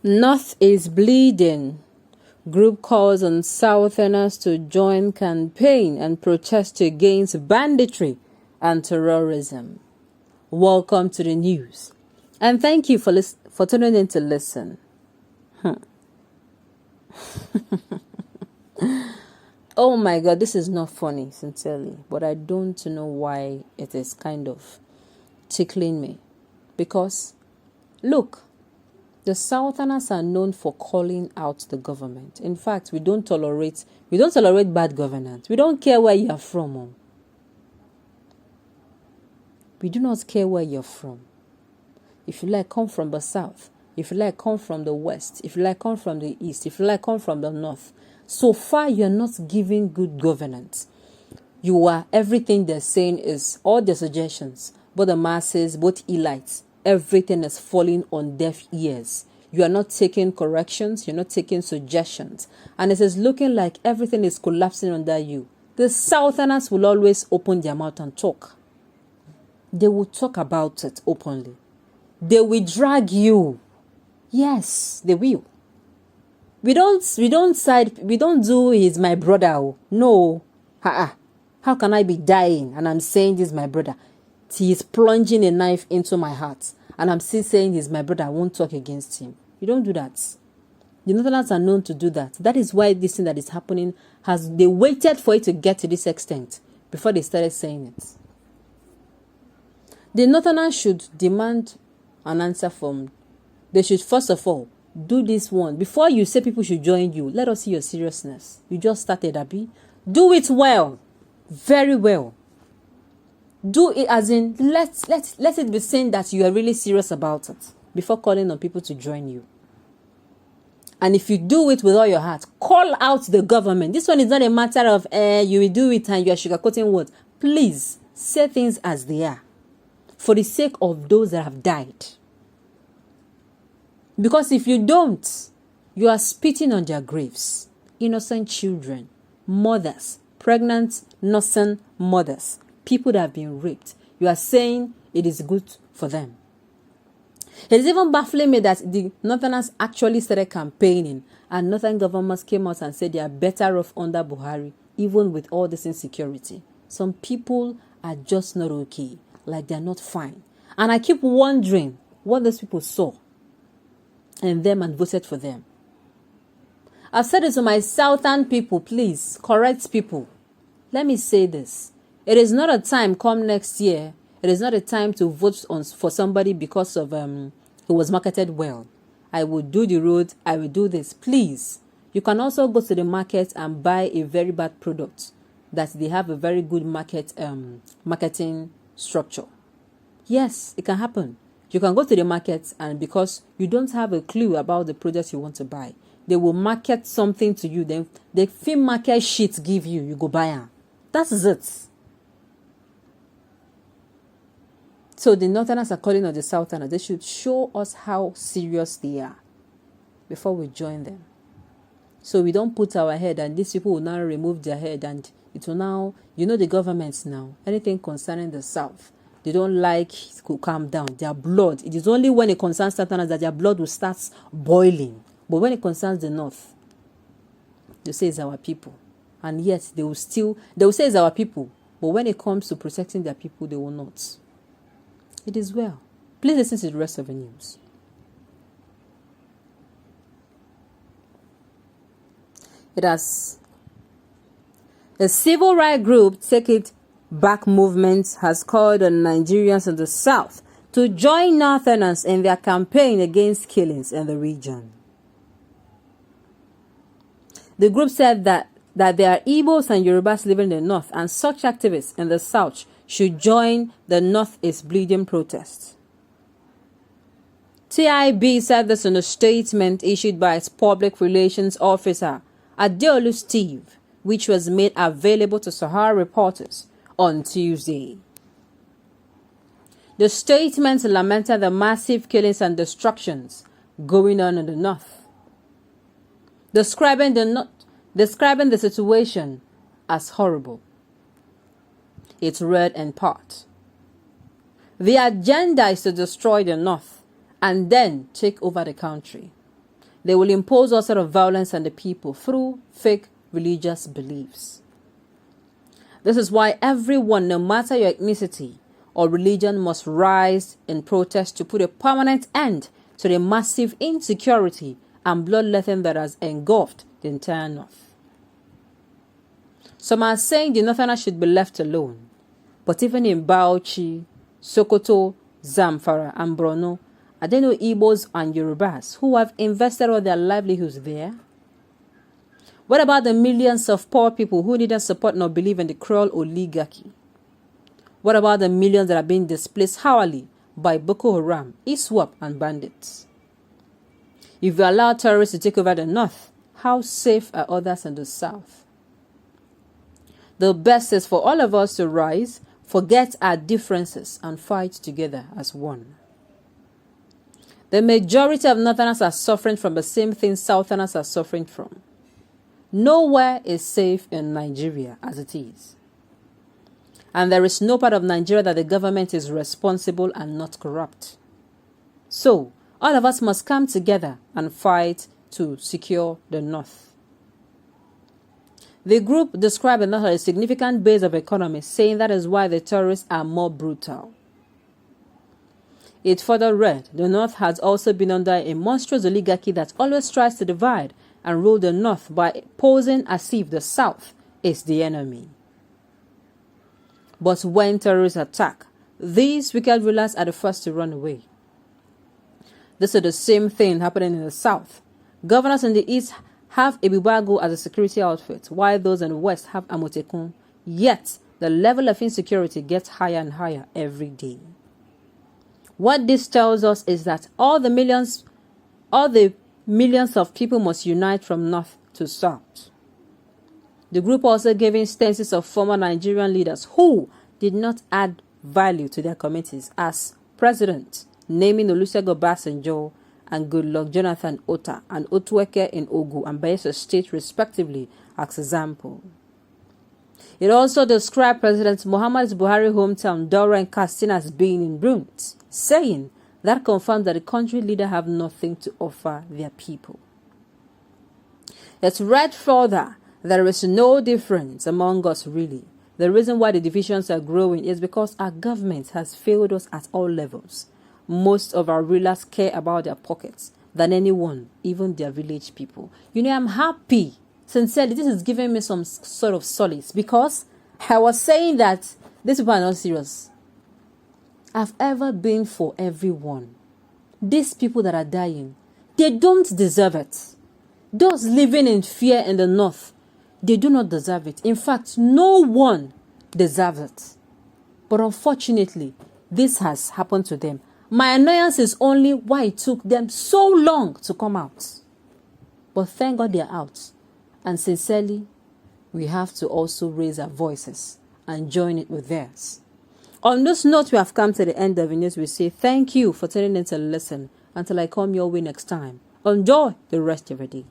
North is bleeding. Group calls on Southerners to join campaign and protest against banditry and terrorism. Welcome to the news. And thank you for tuning in to listen. Oh my God, this is not funny, sincerely. But I don't know why it is kind of tickling me. Because, look, the Southerners are known for calling out the government. In fact, we don't tolerate bad governance. We don't care where you are from. We do not care where you're from. If you like, come from the south. If you like, come from the west. If you like, come from the east. If you like, come from the north. So far, you're not giving good governance. You are, everything they're saying is, all the suggestions, both the masses, both elites, everything is falling on deaf ears. You are not taking corrections. You're not taking suggestions. And it is looking like everything is collapsing under you. The Southerners will always open their mouth and talk. They will talk about it openly. They will drag you. Yes, they will. We don't do he's my brother. No. How can I be dying and I'm saying this is my brother? He is plunging a knife into my heart and I'm still saying he's my brother. I won't talk against him. You don't do that. The Northerners are known to do that. That is why this thing that is happening they waited for it to get to this extent before they started saying it. The Northerners should demand an answer from. They should first of all do this one. Before you say people should join you, let us see your seriousness. You just started, Abi. Do it well. Very well. Do it as in, let it be seen that you are really serious about it before calling on people to join you. And if you do it with all your heart, call out the government. This one is not a matter of, you will do it and you are sugarcoating words. Please, say things as they are. For the sake of those that have died. Because if you don't, you are spitting on their graves. Innocent children, mothers, pregnant, nursing mothers, people that have been raped. You are saying it is good for them. It is even baffling me that the Northerners actually started campaigning and Northern governments came out and said they are better off under Buhari, even with all this insecurity. Some people are just not okay, like they are not fine. And I keep wondering what those people saw in them and voted for them. I've said it to my southern people, please, correct people. Let me say this. It is not a time come next year. It is not a time to vote for somebody because of who was marketed well. I will do the road. I will do this. Please. You can also go to the market and buy a very bad product that they have a very good marketing structure. Yes, it can happen. You can go to the market and because you don't have a clue about the product you want to buy, they will market something to you. Then the free market sheet give you, you go buy it. That's it. So the Northerners are calling on the Southerners. They should show us how serious they are before we join them. So we don't put our head and these people will now remove their head and it will now, the governments now, anything concerning the South, they don't like to calm down. Their blood, it is only when it concerns Southerners that their blood will start boiling. But when it concerns the North, they say it's our people. And yet they will say it's our people. But when it comes to protecting their people, they will not. It is well. Please listen to the rest of the news. It has a civil rights group, Take It Back movement, has called on Nigerians in the South to join Northerners in their campaign against killings in the region. The group said that there are Igbos and Yorubas living in the North, and such activists in the South should join the North is Bleeding protest. TIB said this in a statement issued by its public relations officer, Adeolu Steve, which was made available to Sahara reporters on Tuesday. The statement lamented the massive killings and destructions going on in the North, describing the situation as horrible. It read in part, "The agenda is to destroy the North and then take over the country. They will impose all sort of violence on the people through fake religious beliefs. This is why everyone, no matter your ethnicity or religion, must rise in protest to put a permanent end to the massive insecurity and bloodletting that has engulfed the entire North. Some are saying the Northerners should be left alone, but even in Bauchi, Sokoto, Zamfara, and Borno, are there no Igbos and Yorubas who have invested all their livelihoods there? What about the millions of poor people who neither support nor believe in the cruel oligarchy? What about the millions that are being displaced hourly by Boko Haram, ISWAP, and bandits? If you allow terrorists to take over the North, how safe are others in the South? The best is for all of us to rise, forget our differences, and fight together as one. The majority of Northerners are suffering from the same thing Southerners are suffering from. Nowhere is safe in Nigeria as it is. And there is no part of Nigeria that the government is responsible and not corrupt. So, all of us must come together and fight to secure the North. The group described the North as a significant base of economy, saying that is why the terrorists are more brutal. It further read, the North has also been under a monstrous oligarchy that always tries to divide and rule the North by posing as if the South is the enemy. But when terrorists attack, these wicked rulers are the first to run away. This is the same thing happening in the South. Governors in the East have Ibibago as a security outfit, while those in the West have Amotekun. Yet, the level of insecurity gets higher and higher every day. What this tells us is that all the millions of people must unite from North to South. The group also gave instances of former Nigerian leaders who did not add value to their committees as president, naming Olusegun Obasanjo and Goodluck Jonathan Otta and Otueke in Ogun and Bayelsa State respectively as example. It also described President Muhammad's Buhari hometown Daura and Katsina as being in ruins, saying that confirms that the country leader have nothing to offer their people. It's read further, there is no difference among us really. The reason why the divisions are growing is because our government has failed us at all levels. Most of our rulers care about their pockets than anyone, even their village people. You know, I'm happy. Sincerely, this is giving me some sort of solace because I was saying that these people are not serious. I've ever been for everyone. These people that are dying, they don't deserve it. Those living in fear in the North, they do not deserve it. In fact, no one deserves it. But unfortunately, this has happened to them. My annoyance is only why it took them so long to come out. But thank God they're out. And sincerely, we have to also raise our voices and join it with theirs. On this note, we have come to the end of the news. We say thank you for tuning in to listen. Until I come your way next time. Enjoy the rest of your day.